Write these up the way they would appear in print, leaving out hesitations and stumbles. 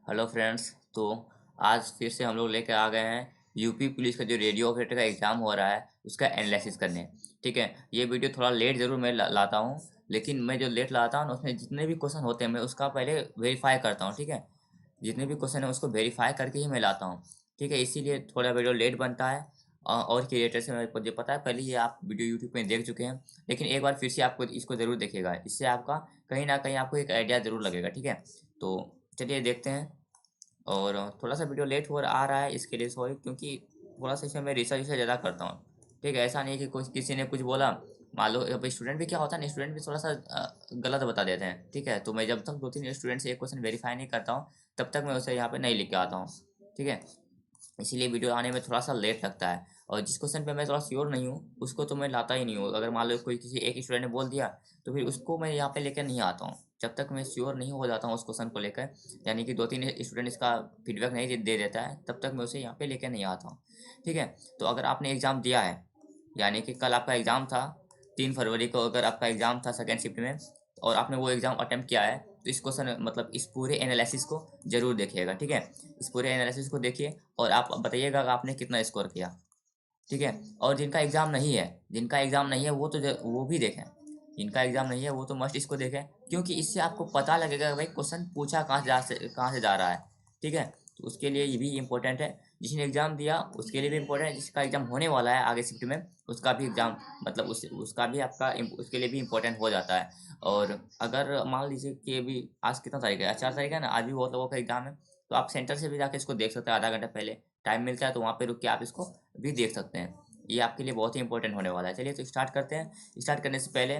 Hello friends. तो आज फिर से हम लोग लेकर आ गए हैं यूपी पुलिस का जो रेडियो ऑपरेटर का एग्ज़ाम हो रहा है उसका एनालिसिस करने। ठीक है, ये वीडियो थोड़ा लेट ज़रूर मैं लाता हूँ, लेकिन मैं जो लेट लाता हूँ ना उसमें जितने भी क्वेश्चन होते हैं मैं उसका पहले वेरीफाई करता हूँ। ठीक है, जितने भी क्वेश्चन है उसको वेरीफाई करके ही मैं लाता हूँ। ठीक है, इसीलिए थोड़ा वीडियो लेट बनता है। और क्रिएटर से मेरे को जो पता है पहले ये आप वीडियो यूट्यूब में देख चुके हैं, लेकिन एक बार फिर से आपको इसको ज़रूर देखिएगा, इससे आपका कहीं ना कहीं आपको एक आइडिया ज़रूर लगेगा। ठीक है, तो चलिए देखते हैं। और थोड़ा-सा वीडियो लेट हो आ रहा है, इसके लिए सॉरी, क्योंकि थोड़ा-सा इसमें मैं रिसर्च विसर्च ज़्यादा करता हूँ। ठीक है, ऐसा नहीं है कि कोई किसी ने कुछ बोला, मान लो अब स्टूडेंट भी क्या होता है ना, स्टूडेंट भी थोड़ा-सा गलत बता देते हैं। ठीक है, तो मैं जब तक 2-3 स्टूडेंट से एक क्वेश्चन वेरीफाई नहीं करता हूँ, तब तक मैं उसे यहाँ पे नहीं लिख के आता हूँ। ठीक है, इसीलिए वीडियो आने में थोड़ा-सा लेट लगता है। और जिस क्वेश्चन पे मैं थोड़ा श्योर नहीं हूँ, उसको तो मैं लाता ही नहीं हूँ। अगर मान लो कोई किसी एक स्टूडेंट ने बोल दिया, तो फिर उसको मैं यहाँ पे लेकर नहीं आता हूँ। जब तक मैं श्योर नहीं हो जाता हूँ उस क्वेश्चन को लेकर, यानी कि 2-3 स्टूडेंट इसका फीडबैक नहीं दे देता है, तब तक मैं उसे यहाँ पे लेके नहीं आता हूँ। ठीक है, तो अगर आपने एग्ज़ाम दिया है, यानी कि कल आपका एग्ज़ाम था, 3 फरवरी को अगर आपका एग्ज़ाम था सेकंड शिफ्ट में, और आपने वो एग्ज़ाम अटेम्प्ट किया है, तो इस क्वेश्चन मतलब इस पूरे एनालिसिस को ज़रूर देखिएगा। ठीक है, इस पूरे एनालिसिस को देखिए और आप बताइएगा कि आपने कितना स्कोर किया। ठीक है, और जिनका एग्ज़ाम नहीं है वो तो वो भी देखें। जिनका एग्ज़ाम नहीं है वो तो मस्ट इसको देखें, क्योंकि इससे आपको पता लगेगा कि भाई क्वेश्चन पूछा कहाँ से जा रहा है। ठीक है, तो उसके लिए ये भी इम्पोर्टेंट है। जिसने एग्ज़ाम दिया उसके लिए भी इम्पोर्टेंट है, जिसका एग्ज़ाम होने वाला है आगे शिफ्ट में उसका भी एग्ज़ाम मतलब उसका भी आपका उसके लिए भी इम्पोर्टेंट हो जाता है। और अगर मान लीजिए कि अभी आज कितना तारीख है, आज 4 तारीख है ना, आज भी बहुत लोगों का एग्ज़ाम है, तो आप सेंटर से भी जाके इसको देख सकते हैं। आधा घंटा पहले टाइम मिलता है तो वहाँ पे रुक के आप इसको भी देख सकते हैं। ये आपके लिए बहुत ही इंपॉर्टेंट होने वाला है। चलिए तो स्टार्ट करते हैं। स्टार्ट करने से पहले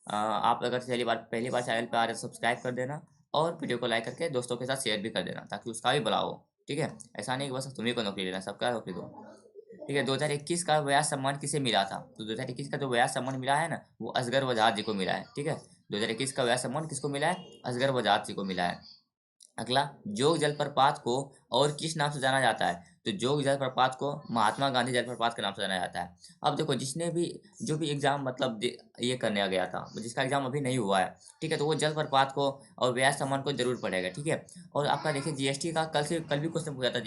आप अगर पहली बार चैनल पे आ रहे हैं तो सब्सक्राइब कर देना, और वीडियो को लाइक करके दोस्तों के साथ शेयर भी कर देना, ताकि उसका भी भला हो। ठीक है, ऐसा नहीं कि बस तुम्ही को नौकरी लेना, सबका नौकरी दो। ठीक है, 2021 का व्यास सम्मान किसे मिला था? तो 2021 का जो व्यास सम्मान मिला है ना, वो असगर वजाहत जी को मिला है। ठीक है, 2021 का व्यास सम्मान किसको मिला है? असगर वजाहत जी को मिला है। अगला, जोग जलप्रपात को और किस नाम से जाना जाता है? तो जोग जलप्रपात को महात्मा गांधी जलप्रपात के नाम से जाना जाता है। अब देखो, जिसने भी जो भी एग्जाम मतलब ये करने गया था, जिसका एग्जाम अभी नहीं हुआ है, ठीक है, तो वो जलप्रपात को और ब्याज सम्मान को जरूर पढ़ेगा। ठीक है, और आपका देखिए जीएसटी का कल भी क्वेश्चन पूछा था।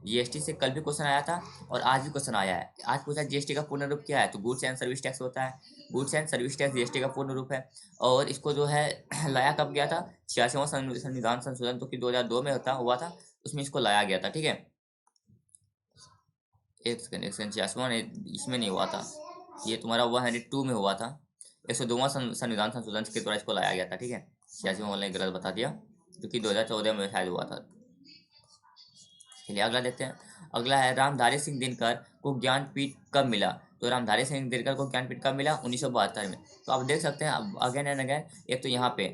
जीएसटी से कल भी क्वेश्चन आया था और आज भी क्वेश्चन आया है। आज पूछा जीएसटी का पूर्ण रूप क्या है, तो गुड्स एंड सर्विस टैक्स होता है। Goods and service tax GST का पूर्ण रूप है। और इसको जो है लाया कब गया था? 86वां संविधान संशोधन, तो कि 2002 में होता हुआ था, उसमें इसको लाया गया था। ठीक है, एक सेकंड, 86वां नहीं, इसमें नहीं हुआ था, ये तुम्हारा 102 में हुआ था। 102वां संविधान संशोधन के द्वारा इसको लाया गया था। ठीक है, 86वां वाले ने गलत बता दिया, क्योंकि 2014 में शायद हुआ था। चलिए अगला देखते हैं। अगला है, रामधारी सिंह दिनकर को ज्ञानपीठ कब मिला? तो रामधारी सिंह दिनकर को ज्ञानपीठ कब मिला? 1972 में। तो आप देख सकते हैं अब अगेन एंड अगेन, एक तो यहाँ पे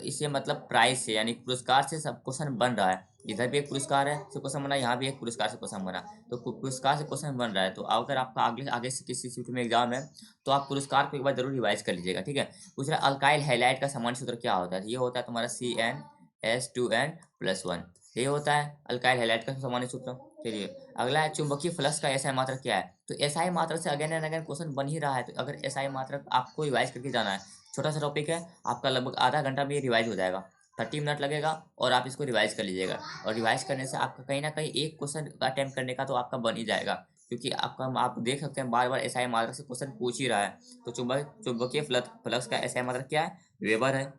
इससे मतलब प्राइज से यानी पुरस्कार से सब क्वेश्चन बन रहा है। इधर भी एक पुरस्कार है से क्वेश्चन बना, यहाँ भी एक पुरस्कार से क्वेश्चन बना, तो पुरस्कार से क्वेश्चन बन रहा है। तो अगर आपका आगे आगे से किसी शिफ्ट में एग्जाम है, तो आप पुरस्कार को एक बार जरूर रिवाइज कर लीजिएगा। ठीक है, दूसरा, अल्काइल हैलाइड का सामान्य सूत्र क्या होता है? ये होता है तुम्हारा CnH2n+1। ये होता है अल्काइल हैलाइड का सामान्य सूत्र। चलिए अगला है, चुंबकीय फ्लक्स का एसआई मात्रक क्या है? तो एसआई मात्रक से अगेन एंड अगेन क्वेश्चन बन ही रहा है, तो अगर एसआई मात्रक आपको रिवाइज करके जाना है, छोटा सा टॉपिक है, आपका लगभग आधा घंटा में ये रिवाइज हो जाएगा। 30 मिनट लगेगा और आप इसको रिवाइज कर लीजिएगा। और रिवाइज करने से आपका कहीं ना कहीं एक क्वेश्चन अटेम्प्ट करने का तो आपका बन ही जाएगा, क्योंकि आपका आप देख सकते हैं बार बार एसआई मात्रक से क्वेश्चन पूछ ही रहा है। तो चुंबकीय फ्लक्स का एसआई मात्रक क्या है? वेबर है।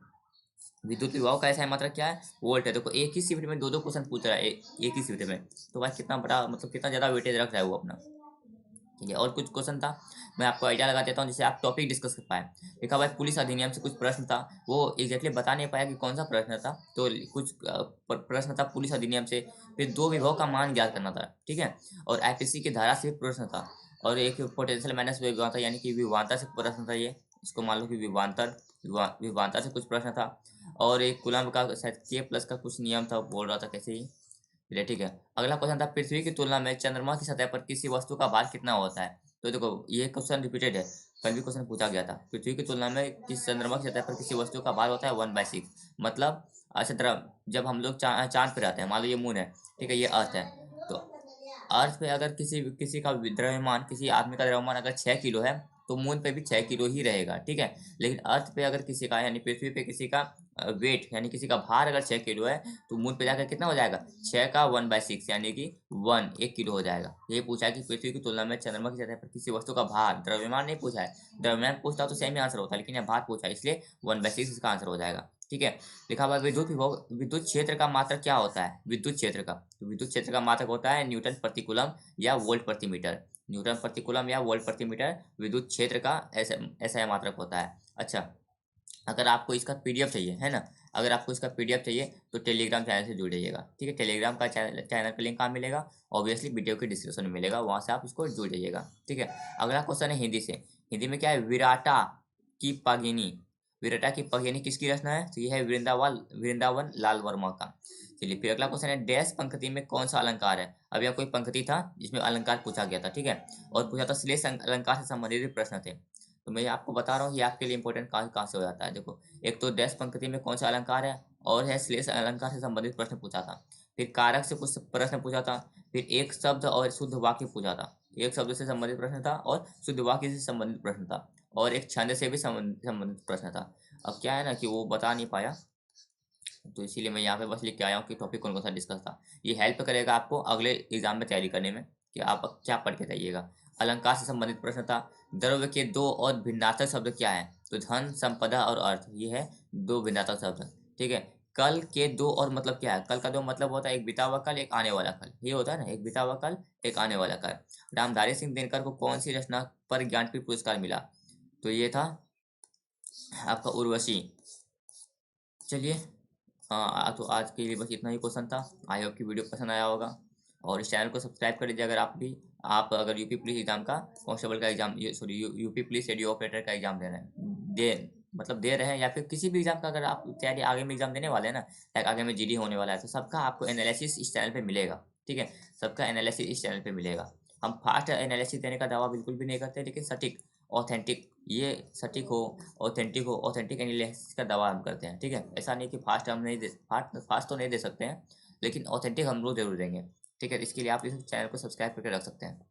विद्युत विभव का ऐसा है मात्रा क्या है? वोल्ट है। देखो एक ही शिफ्ट में दो दो क्वेश्चन पूछ रहा है, एक ही शिफ्ट में, तो भाई कितना बड़ा मतलब कितना ज़्यादा वेटेज रख रहा है वो अपना। ठीक है, और कुछ क्वेश्चन था, मैं आपको आइडिया लगा देता हूँ जिससे आप टॉपिक डिस्कस कर पाए। देखा भाई, पुलिस अधिनियम से कुछ प्रश्न था, वो एग्जैक्टली बता नहीं पाया कि कौन सा प्रश्न था, तो कुछ प्रश्न था पुलिस अधिनियम से। फिर दो विभव का मान ज्ञात करना था। ठीक है, और आईपीसी की धारा से प्रश्न था, और एक पोटेंशियल माइनस विभवांतर यानी कि विभवांतर से प्रश्न था। ये इसको मान लो कि विभवांतर से कुछ प्रश्न था। और एक कूलम्ब का शायद के प्लस का कुछ नियम था, बोल रहा था कैसे ही। चलिए ठीक है, अगला क्वेश्चन था, पृथ्वी की तुलना में चंद्रमा की सतह पर किसी वस्तु का भार कितना होता है? तो देखो ये क्वेश्चन रिपीटेड है, कल भी क्वेश्चन पूछा गया था। पृथ्वी की तुलना में किस चंद्रमा की सतह पर किसी वस्तु का भार होता है 1/6। मतलब अच्छा तरह, जब हम लोग चांद पे रहते हैं, मान लो ये मून है, ठीक है, ये अर्थ है, तो अर्थ पे अगर किसी किसी का द्रव्यमान, किसी आदमी का द्रव्यमान अगर 6 किलो है, तो मून पे भी 6 किलो ही रहेगा। ठीक है, लेकिन अर्थ पे अगर किसी का यानी पृथ्वी पे किसी का वेट यानी किसी का भार अगर 6 किलो है तो मून पे जाकर कितना हो जाएगा, 6 का 1/6 यानी कि 1 किलो हो जाएगा। ये पूछा है कि पृथ्वी की तुलना में चंद्रमा की सतह पर किसी वस्तु का भार, द्रव्यमान नहीं पूछा है, द्रव्यमान पूछता तो सेम ही आंसर होता, लेकिन यह भार पूछा है इसलिए 1/6 इसका आंसर हो जाएगा। ठीक है, लिखा हुआ विद्युत विभव, विद्युत क्षेत्र का मात्रक क्या होता है, विद्युत क्षेत्र का, तो विद्युत क्षेत्र का मात्रक होता है न्यूटन प्रति कूलम या वोल्ट प्रति मीटर। न्यूटन प्रति कूलम या वोल्ट प्रति मीटर विद्युत क्षेत्र का ऐसा मात्रक होता है। अच्छा, अगर आपको इसका पीडीएफ चाहिए है ना, अगर आपको इसका पीडीएफ चाहिए तो टेलीग्राम चैनल से जुड़ जाइएगा। ठीक है, टेलीग्राम का चैनल का लिंक कहाँ मिलेगा, ऑब्वियसली वीडियो के डिस्क्रिप्शन में मिलेगा, वहाँ से आप इसको जुड़ जाइएगा। ठीक है, अगला क्वेश्चन है हिंदी से। हिंदी में क्या है, विराटा की पगिनी, विराटा की पगिनी किसकी रचना है, तो यह है वृंदावन लाल वर्मा का। चलिए फिर अगला क्वेश्चन है, डैश पंक्ति में कौन सा अलंकार है। अब यह कोई पंक्ति था जिसमें अलंकार पूछा गया था। ठीक है, और पूछा था श्लेष अलंकार से संबंधित प्रश्न थे। तो मैं आपको बता रहा हूँ ये आपके लिए इंपॉर्टेंट कहाँ से हो जाता है। देखो, एक तो डैश पंक्ति में कौन सा अलंकार है, और है श्लेष अलंकार से संबंधित प्रश्न पूछा था। फिर कारक से कुछ प्रश्न पूछा था। फिर एक शब्द और शुद्ध वाक्य पूछा था, एक शब्द से संबंधित प्रश्न था और शुद्ध वाक्य से संबंधित प्रश्न था, और एक छंद से भी संबंधित प्रश्न था। अब क्या है ना कि वो बता नहीं पाया, तो इसीलिए मैं यहाँ पे बस लिख के आया हूँ कि टॉपिक कौन कौन सा डिस्कस था। ये हेल्प करेगा आपको अगले एग्जाम में तैयारी करने में कि आप क्या पढ़ के जाइएगा। अलंकार से संबंधित प्रश्न था, द्रव्य के दो और भिन्नात्मक शब्द क्या है, तो धन, संपदा और अर्थ, ये है दो भिन्नात्मक शब्द। ठीक है, कल के दो और मतलब क्या है, कल का दो मतलब होता है एक बीता हुआ कल, एक आने वाला कल, ये होता है ना, एक बीता हुआ कल, एक आने वाला कल। रामधारी सिंह दिनकर को कौन सी रचना पर ज्ञानपीठ पुरस्कार मिला, तो ये था आपका उर्वशी। चलिए, हाँ, तो आज के लिए बस इतना ही क्वेश्चन था। आई होप कि वीडियो पसंद आया होगा, और इस चैनल को सब्सक्राइब कर लीजिए अगर आप अगर यूपी पुलिस एग्जाम का, कांस्टेबल का exam, sorry UP police radio operator का एग्जाम दे रहे हैं, दे रहे हैं, या फिर किसी भी एग्जाम का अगर आप तैयारी आगे में एग्जाम देने वाले हैं ना, लाइक आगे में जीडी होने वाला है, तो सबका आपको एनालिसिस इस चैनल पे मिलेगा। ठीक है, सबका एनालिसिस इस चैनल पे मिलेगा। हम फास्ट एनालिसिस देने का दावा बिल्कुल भी नहीं करते, लेकिन सटीक, ऑथेंटिक, ये सटीक हो, ऑथेंटिक एनालिसिस का दावा हम करते हैं। ठीक है, ऐसा नहीं कि फास्ट हम नहीं दे, फास्ट तो नहीं दे सकते हैं, लेकिन ऑथेंटिक हम लोग जरूर देंगे। ठीक है, इसके लिए आप इस चैनल को सब्सक्राइब करके रख सकते हैं।